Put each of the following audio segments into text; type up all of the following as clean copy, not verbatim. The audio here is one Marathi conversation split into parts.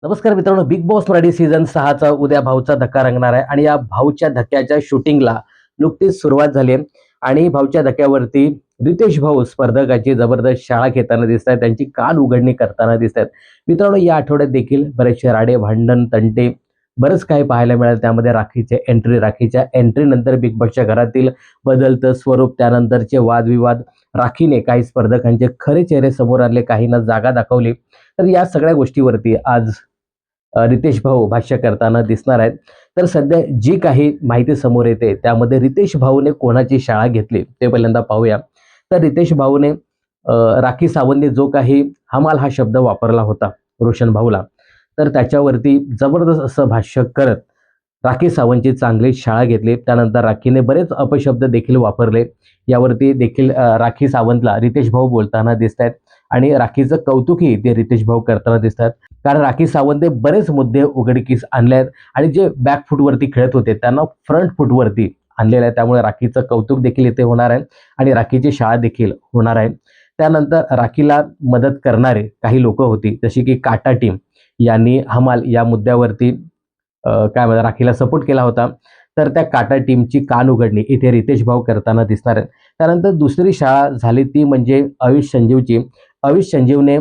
नमस्कार मित्रांनो, बिग बॉस मराठी सीझन 6 चा उद्या भाऊचा धक्का रंगणार आहे आणि या भाऊच्या धक्क्याच्या शूटिंगला नुकतीच सुरुवात झाली आहे आणि भाऊच्या धक्क्यावरती रितेश भाऊ स्पर्धकाची जबरदस्त शाळा घेताना दिसत आहेत, त्यांची कान उघडणी करताना दिसत आहेत. मित्रांनो, या आठवड्यात देखील बरेचसे राडे, भांडण, तंटे बरंच काही पाहायला मिळालं. त्यामध्ये राखीच्या एंट्री नंतर बिग बॉसच्या घरातील बदलतं स्वरूप, त्यानंतरचे वादविवाद, राखीने काही स्पर्धकांचे खरे चेहरे समोर आणले, काहींना जागा दाखवली. तर या सगळ्या गोष्टीवरती आज रितेश भाऊ भाष्य करताना दिसणार आहेत. तर सध्या जी काही माहिती समोर येते त्यामध्ये रितेश भाऊने कोणाची शाळा घेतली ते पहिल्यांदा पाहूया. तर रितेश भाऊने राखी सावंतने जो काही हमाल हा शब्द वापरला होता रोशन भाऊला, तर त्याच्यावरती जबरदस्त असं भाष्य करत राखी सावंतची चांगली शाळा घेतली. त्यानंतर राखीने बरेच अपशब्द देखील वापरले. यावरती देखील राखी सावंतला रितेश भाऊ बोलताना दिसत आहेत आणि राखीचं कौतुकही ते रितेश भाऊ करताना दिसतात. कारण राखी सावंतने बरेच मुद्दे उघडकीस आणले आहेत आणि जे बॅक फूटवरती खेळत होते त्यांना फ्रंट फूटवरती आणलेलं आहे. त्यामुळे राखीचं कौतुक देखील इथे होणार आहे आणि राखीची शाळा देखील होणार आहे. त्यानंतर राखीला मदत करणारे काही लोक होती, जशी की काटा टीम यांनी हमाल या मुद्द्यावरती काय म्हणतात राखीला सपोर्ट केला होता. तर त्या काटा टीमची कान उघडणी इथे रितेश भाऊ करताना दिसणार आहे. त्यानंतर दुसरी शाळा झाली ती म्हणजे अविश संजीवची. अविश संजीवने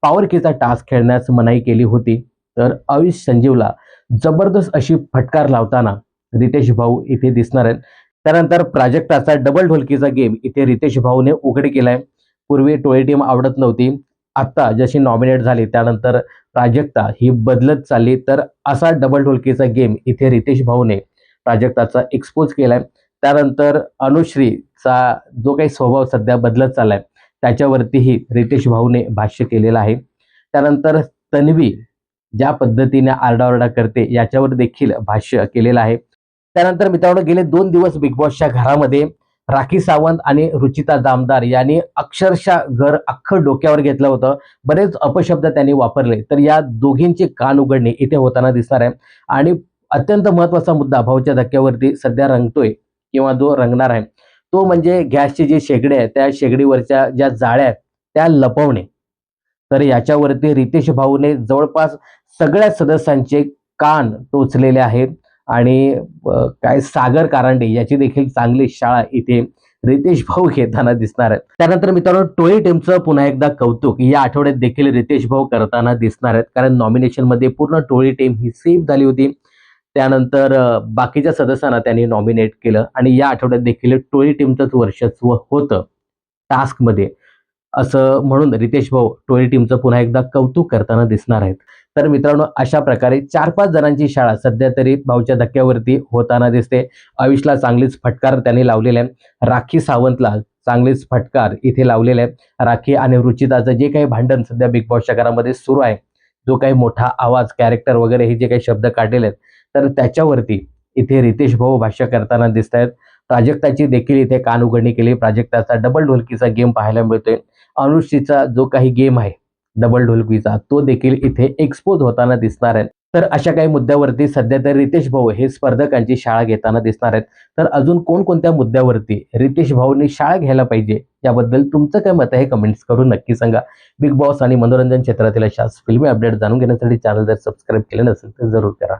पॉवर कीचा टास्क खेळण्यास मनाई केली होती. तर अविश संजीवला जबरदस्त अशी फटकार लावताना रितेश भाऊ इथे दिसणार आहेत. त्यानंतर प्राजक्ताचा डबल ढोलकीचा गेम इथे रितेश भाऊने उघड केलाय. पूर्वी टोळी टीम आवडत नव्हती, आता जशी नॉमिनेट झाली त्यानंतर प्राजक्ता ही बदलत चालली. तर असा डबल ढोलकीचा गेम इथे रितेश भाऊने प्राजक्ताचा एक्सपोज केलाय. त्यानंतर अनुश्रीचा जो काही स्वभाव सध्या बदलत चाललाय त्याच्यावरतीही रितेश भाऊने भाष्य केलेलं आहे. त्यानंतर तन्वी ज्या पद्धतीने आरडाओरडा करते याच्यावर देखील भाष्य केलेलं आहे. त्यानंतर मित्रांनो, गेले 2 दिवस बिग बॉसच्या घरामध्ये राखी सावंत आणि रुचिता जामदार यांनी अक्षरशः घर अख्खं डोक्यावर घेतलं होतं. बरेच अपशब्द त्यांनी वापरले. तर या दोघींची कान उघडणी इथे होताना दिसणार आहे आणि अत्यंत महत्वाचा मुद्दा भाऊच्या धक्क्यावरती सध्या रंगतोय किंवा जो रंगणार आहे तो म्हणजे गॅसची जी शेगडी आहे त्या शेगडीवरच्या ज्या जाळ्या आहेत त्या लपवणे. तर याच्यावरती रितेश भाऊने जवळपास सगळ्या सदस्यांचे कान टोचलेले आहेत आणि काय सागर कारंडे याची देखील चांगली शाळा इथे रितेश भाऊ घेताना दिसणार आहेत. त्यानंतर मित्रांनो, टोळी टीमचं पुन्हा एकदा कौतुक या आठवड्यात देखील रितेश भाऊ करताना दिसणार आहेत. कारण नॉमिनेशन मध्ये पूर्ण टोळी टीम ही सेफ झाली होती. त्यानंतर बाकीच्या सदस्यांना त्यांनी नॉमिनेट केलं आणि या आठवड्यात देखील टोळी टीमचंच वर्चस्व होतं टास्कमध्ये, असं म्हणून रितेश भाऊ टोळी टीमचं पुन्हा एकदा कौतुक करताना दिसणार आहेत. तर मित्रांनो, अशा प्रकारे 4-5 जणांची शाळा सध्या तरी भाऊच्या धक्क्यावरती होताना दिसते. अविशला चांगलीच फटकार त्यांनी लावलेला आहे. राखी सावंतला चांगलीच फटकार इथे लावलेला आहे. राखी आणि रुचिताचं जे काही भांडण सध्या बिग बॉसच्या घरामध्ये सुरू आहे, जो काही मोठा आवाज, कॅरेक्टर वगैरे हे जे काही शब्द काढलेले आहेत, तर त्याच्यावरती इथे रितेश भाऊ भाष्य करताना दिसत आहेत. प्राजक्ताची देखील इथे कान उघडणी केली. प्राजक्ताचा डबल ढोलकीचा गेम पाहायला मिळतोय. अनुश्रीचा जो काही गेम आहे डबल ढोलकीचा तो देखील इथे एक्सपोज होताना दिसणार आहे. तर अशा काही मुद्द्यावरती सध्या तर रितेश भाऊ हे स्पर्धकांची शाळा घेताना दिसणार आहेत. तर अजून कोणकोणत्या मुद्द्यावरती रितेश भाऊनी शाळा घ्यायला पाहिजे याबद्दल तुमचं काय मत आहे कमेंट्स करून नक्की सांगा. बिग बॉस आणि मनोरंजन क्षेत्रातील अशा फिल्मी अपडेट जाणून घेण्यासाठी चॅनल जर सबस्क्राईब केले नसेल तर जरूर करा.